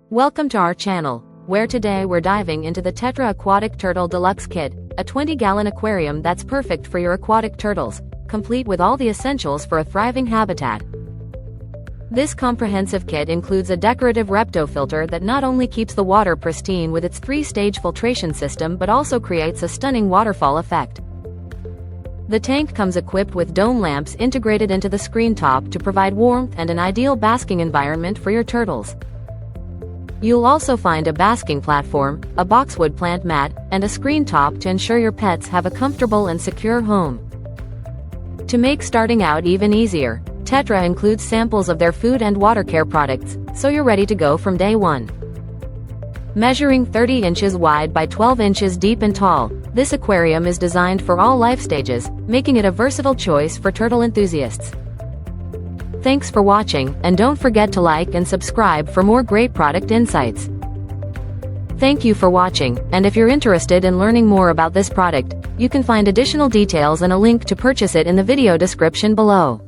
Welcome to our channel, where today we're diving into the Tetra Aquatic Turtle Deluxe Kit, a 20-gallon aquarium that's perfect for your aquatic turtles, complete with all the essentials for a thriving habitat. This comprehensive kit includes a decorative ReptoFilter that not only keeps the water pristine with its 3-stage filtration system but also creates a stunning waterfall effect. The tank comes equipped with dome lamps integrated into the screen top to provide warmth and an ideal basking environment for your turtles. You'll also find a basking platform, a boxwood plant mat, and a screen top to ensure your pets have a comfortable and secure home. To make starting out even easier, Tetra includes samples of their food and water care products, so you're ready to go from day one. Measuring 30 inches wide by 12 inches deep and tall, this aquarium is designed for all life stages, making it a versatile choice for turtle enthusiasts. Thanks for watching, and don't forget to like and subscribe for more great product insights. Thank you for watching, and if you're interested in learning more about this product, you can find additional details and a link to purchase it in the video description below.